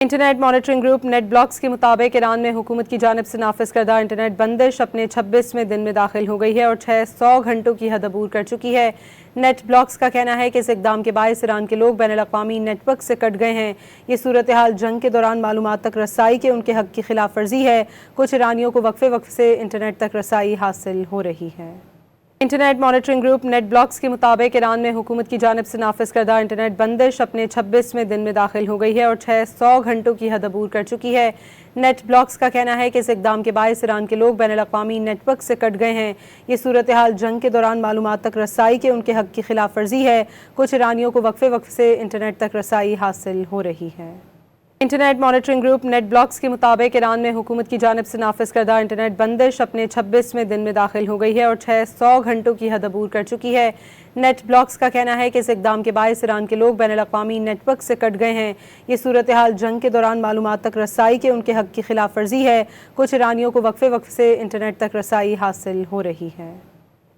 Internet monitoring group net blocks के मुताबिक Iran में हुकूमत की जानिब से नाफिज करदा इंटरनेट बंदिश अपने 26वें दिन में दाखिल हो गई है और 600 घंटों की हद अबूर कर चुकी है। नेट ब्लॉक्स का कहना है कि इस इकदाम के बायस ईरान के लोग बैनुल अक़वामी नेटवर्क से कट गए हैं। ये सूरत हाल जंग के दौरान मालूमात तक रसाई के उनके हक की खिलाफ वर्जी है। कुछ ईरानियों को वक्फे वक्फे से इंटरनेट तक रसाई हासिल हो रही है। Internet monitoring group net blocks के मुताबिक ईरान में हुकूमत की जानिब से नाफिज करदा इंटरनेट बंदिश अपने 26वें दिन में दाखिल हो गई है और 600 घंटों की हद अबूर कर चुकी है। नेट ब्लॉक्स का कहना है कि इस इकदाम के बायस ईरान के लोग बैनुल अक़वामी नेटवर्क से कट गए हैं। ये सूरत हाल जंग के दौरान मालूमात तक रसाई के उनके हक की खिलाफ वर्जी है। कुछ ईरानियों को वक्फे वक्फे से इंटरनेट तक रसाई हासिल हो रही है। Internet monitoring group net blocks के मुताबिक ईरान में हुकूमत की जानिब से नाफिज करदा इंटरनेट बंदिश अपने 26वें दिन में दाखिल हो गई है और 600 घंटों की हद अबूर कर चुकी है। नेट ब्लॉक्स का कहना है कि इस इकदाम के बायस ईरान के लोग बैनुल अक़वामी नेटवर्क से कट गए हैं। ये सूरत हाल जंग के दौरान मालूमात तक रसाई के उनके हक की खिलाफ वर्जी है। कुछ ईरानियों को वक्फे वक्फे से इंटरनेट तक रसाई हासिल हो रही है।